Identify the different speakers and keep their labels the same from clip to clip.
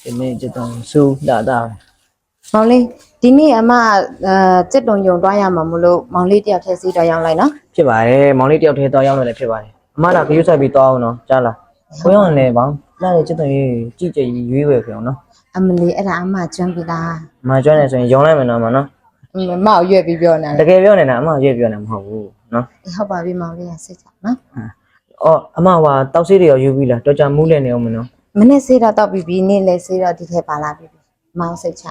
Speaker 1: ဒီနေ့ကျတော့စိုးတာ
Speaker 2: မောင်လေးဒီနေ့အမစက်တုံယုံတွားရမှာမလို့မောင်လေးတယောက်ထဲစီးတော့ရောက်လိုက်နော်
Speaker 1: ဖြစ်ပါတယ်မောင်လေးတယောက်ထဲတော့ရောက်နေလည်းဖြစ်ပါတယ်အမလာခရုဆိုင်ပြီးတော့အောင်နော်ကြားလားကိုရောလည်းဘောင်းလာတဲ့ကျတော့ကြည့်ကြရွေးဝယ်ပြအောင်နော်
Speaker 2: အမလီအဲ့ဒါအမကျွမ်းပြီလား
Speaker 1: မကျွမ်းနေဆိုရင်ရုံလိုက်မယ်နော်မနော်
Speaker 2: မောက်ရွက်ပြီးပြောနေ
Speaker 1: တကယ်ပြောနေတာအမရွေးပြောနေမဟုတ်ဘူးနော်
Speaker 2: ဟုတ်ပါပြီမောင်လေးရစိတ်ချနော်
Speaker 1: အော်အမဟာတောက်ဆေးတွေရောယူပြီးလားတော်ကြမူးလည်းနေအောင်မနော်
Speaker 2: မနေ့စေးတော့တောက်ပြီးနေ့လဲစေးတော့ဒီထဲပါလာပြီမောင်စိတ်ချ
Speaker 1: ဩ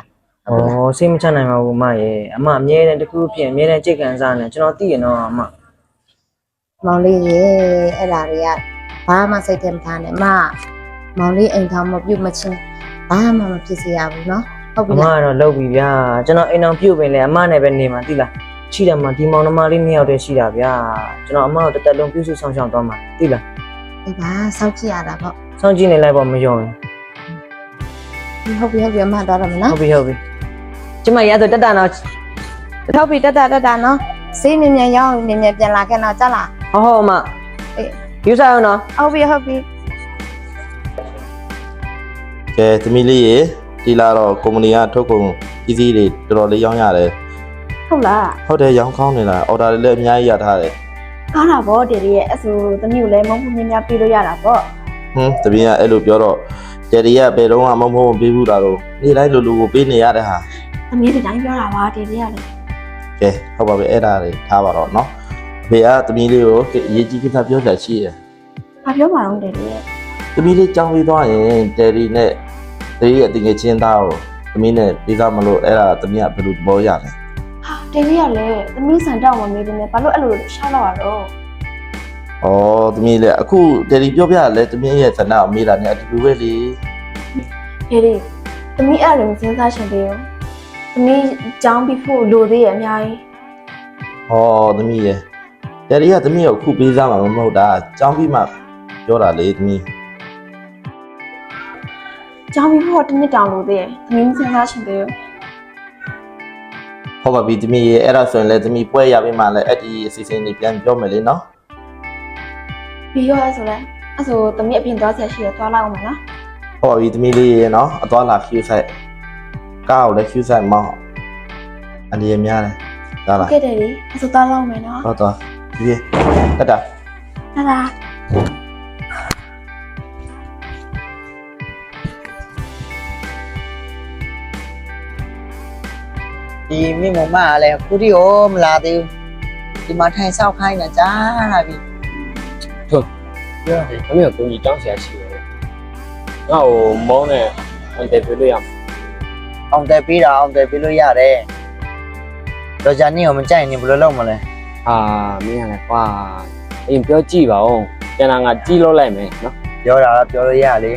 Speaker 1: စိတ်မချနိုင်ပါဘူးအမရဲ့အမအမြဲတမ်းတခုဖြစ်အမြဲတမ်းကြိတ်ခံစားနေကျွန်တော်သိရနော်အမ
Speaker 2: မောင်လေးရေအဲ့ဒါတွေကဘာမှစိတ်ထဲမထားနဲ့မောင်လေးအိမ်ထောင်မပြုတ်မချင်းဘာမှမဖြစ်စေရဘူးနော်ဟုတ်ပြီ
Speaker 1: အမ
Speaker 2: လား
Speaker 1: ကတော့လှုပ်ပြီဗျာကျွန်တော်အိမ်အောင်ပြုတ်ပင်လေအမနဲ့ပဲနေမှာသိလားရှိတယ်မှာဒီမောင်နှမလေးနှစ်ယောက်တည်းရှိတာဗျာကျွန်တော်အမကိုတစ်သက်လုံးပြုစုဆောင်ရှောက်သွားမှာသိလား
Speaker 2: အေးပါစောင့်ကြည့်ရတာပေါ့
Speaker 1: စောင့်ကြည့်နေလိုက်ပေါ့မယုံရင်
Speaker 2: ဟုတ်ပြီအမသွားတော့မနော်
Speaker 1: ဟုတ်ပြီကျမရတော့တက်တာနော်
Speaker 2: ဟုတ်ပြီတက်နော်စေးမြင်မြန်ရောက်မြင်မြန်ပြန်လာခဲ့တော့ကြလား
Speaker 1: ဟုတ်အမ
Speaker 2: အေး
Speaker 1: ယူစားအောင်နော်
Speaker 2: ဟုတ်ပြီ
Speaker 3: ကဲသမီးလေးရေဒီလာတော့ကုမ္ပဏီကထုတ်ကုန်ပစ္စည်းတွေတော်တော်လေးရောင်းရတယ်
Speaker 4: ဟုတ်လား
Speaker 3: ဟုတ်တယ်ရောင်းကောင်းနေလားအော်ဒါတွေလည်းအများကြီးရထားတယ်
Speaker 4: ကားတာဗောတယ်ရဲ့အဆိုသမီးကိုလည်းမုံမှုမြင်းများပေးလို့ရတာဗော
Speaker 3: သမီးကအဲ့လိုပြောတော့တယ်ရီကဘယ်တော့မှမဟုတ်ပေးဘူးတာတော့နေ့တိုင်းလိုလိုကိုပေးနေရတဲ့ဟာ
Speaker 4: သမီးဒီတိုင်းပြောတာပါတယ်ရဲ့လည်း
Speaker 3: ကဲဟုတ်ပါပြီအဲ့ဒါတွေထားပါတော့နော်ဘေကသမီးလေးကိုအရေးကြီးကိစ္စပြောချင်ရှိတယ်
Speaker 4: ဘာပြောမှာတော့တယ်ရဲ့
Speaker 3: သမီးလေးကြောင်းပြီးသွားရင်တယ်ရီနဲ့တယ်ရီရဲ့တကယ်ချင်းသားကိုသမီးနဲ့ပြီးသားမလို့အဲ့ဒါသမီးကဘယ်လိုသဘောရလဲ
Speaker 4: ဟာတယ်ရဲ့လည်းသမီးဆန်တော့မမေးဘူးနဲ့ဘာလို့အဲ့လိုရှောက်တော့ရတော့
Speaker 3: ဩသမီးလေးအခုတယ်ရီပြောပြရလဲသမီးရဲ့ဇနာကိုမေးတာနဲ့အတူတူပဲလေ
Speaker 4: တယ်ဒီသမီးအဲ့လိုစဉ်းစားရှင်သေးရောသမီးကြောင်းပြီးဖို့လိုသေးရဲ့အများကြီး
Speaker 3: ဟောသမီးရဲ့တယ်ရီကသမီးကိုအခုပေးစားမှာမဟုတ်တာကြောင်းပြီးမှပြောတာလေသမီး
Speaker 4: ကြောင်းပြီးဖို့တစ်နှစ်တောင်လိုသေးရဲ့သမီးစဉ်းစားရှင်သေးရော
Speaker 3: ဟုတ်ပါပြီသမီးရဲ့အဲ့ဒါဆိုရင်လည်းသမီးပွဲရပြီးမှလည်းအဲ့ဒီအစီအစဉ်တွေပြန်ပြောမယ်လေနော်
Speaker 4: ပြီးရောအဲ့ဆိုလဲအဲ့ဆိုသမီးအပြင်သွားဆက်ရှိရသွားလိုက်အောင်မလား
Speaker 3: ဟုတ်ပါပြီသမီးလေးရဲ့နော်အသွားလာခူးဆိုင်ကားကိုလည်းခူးဆိုင်မောင်းအနေရများတယ်ဒါလား
Speaker 4: ကဲတယ်ဒီအဲ့ဆိုသွားလောက်မယ်နော်
Speaker 3: ဟုတ်တော့ဒီတက်တာ
Speaker 4: ဟာလား
Speaker 5: ဒီမိမမကလည်းခုထိရောမလာသေးဘူးဒီမှာထိုင်ဆောက်ခိုင်းတာကြားလာပြီ
Speaker 6: ပြောတယ်ခမရကိုကြီးတောင်းဆရာရှိတယ်ငါ့ကိုမောင်းနဲ့အန်တယ်ပြလို့ရမှာ
Speaker 5: အောင်တယ်ပြီးတော့အောင်တယ်ပြီးလို့ရတယ်တော့ဂျာနီကိုမကြိုက်ရင်ဘယ်လိုလုပ်မလဲ
Speaker 6: ဟာမင်းရတယ်ကွာအရင်ပြောကြည့်ပါဦးကျန်တာငါကြည့်လို့လိုက်မယ်နော်
Speaker 5: ပြောတာတော့ပြောလို့ရလေ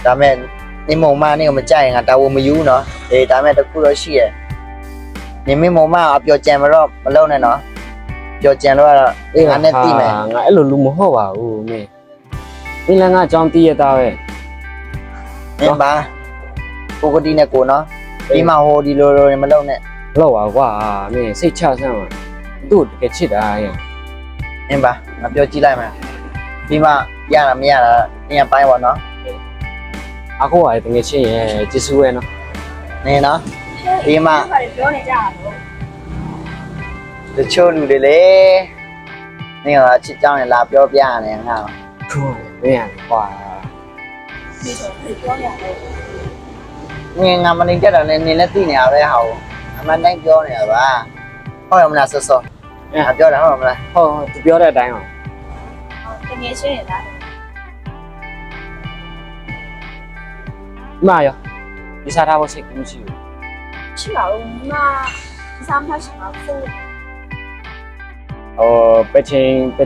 Speaker 5: ဒါမဲ့နေမုံမနေကိုမကြိုက်ရင်ငါတာဝန်မယူနော်အေးဒါမဲ့တခုတော့ရှိရဲ့နေမိမုံမအပြောကြံမတော့မလုပ်နဲ့နော်ပြောကြံတော့ငါနဲ့တိမယ်
Speaker 6: ငါအဲ့လိုလူမဟုတ်ပါဘူးမင်းလည်းငါအကြောင်းတည့်ရတာပဲ
Speaker 5: မင်းပါကိုကတိနဲ့ကိုနော်ဒီမှာဟိုဒီလိုလိုမလုပ်နဲ့
Speaker 6: လောက်ပါကွာမင်းစိတ်ချစမ်းပါသူ့တကယ်ချစ်တာရဲ့
Speaker 5: မင်းပါငါပြောကြည့်လိုက်မယ်ဒီမှာရတာမရတာနင်ပိုင်းပါနော်
Speaker 6: အခုကတကယ်ချင်းရဲ့ကျေးဇူးပဲနော်
Speaker 5: နေနော်ဒီမှာ
Speaker 4: ပြောနေကြတာတော့
Speaker 5: တချို့လူတွေလေနေကချစ်ကြောင်းနဲ့လာပြောပြရတယ်ငါ
Speaker 6: ထိုးမင်းရတယ်ကွာ
Speaker 4: ဒီဆိုပြောနေရတယ်
Speaker 5: နင်ငါမနေကြတော့လည်းနင်လည်းသိနေရပဲဟာအမှန်တိုင်းပြောနေရပါဟုတ်ရမလားဆော့ဆော့ငါပြောတာဟုတ်ရမလား
Speaker 6: ဟောသူပြောတဲ့အတိုင်းအောင်
Speaker 4: တကယ်ရှင်းရလား
Speaker 6: မရောဒီစားထားဖို့စိတ်ကူးမရှိဘူး
Speaker 4: ရှိပါဦးမစားမှရှိပါဘူး
Speaker 6: ပချ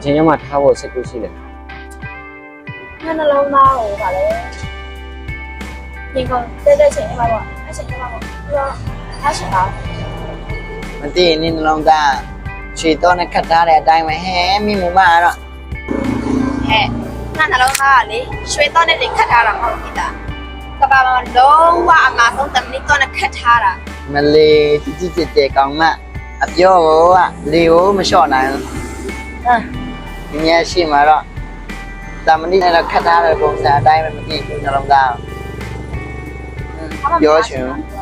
Speaker 6: င်းရမထားဖို့စိတ်ကူးရှိတယ်
Speaker 4: ညနှလုံးသားကိုဗာလဲဒီကောင်တဲ့ချိန်မှာပေါ့အချိန်မှာပေါ့ပြီးတော့အားရှိပါ
Speaker 5: မသိရင်နင်နှလုံးသားခြေတော့နဲ့ခတ်ထားတဲ့အတိုင်းပဲဟဲမိမမကတော့
Speaker 4: ဟဲ့ညနှလုံးသားကလေရွှေတော့နဲ့ခတ်ထားတာမဟုတ်ဘူးတာကဘာမှာလုံးဝအမှားဆုံးတမီးတော့နဲ့ခတ်ထားတာ
Speaker 5: မလေးကြည့်ကြည့်တဲ့ကောင်မအပြောကလေကိုမလျှော့နိုင်ဘူးဟာမြင်ရှိမှာတော့တမဏိနဲ့ခတ်ထားတဲ့ပုံစံအတိုင်းပဲမသိဘူးနှလုံးသား ပြောချင်ဘူး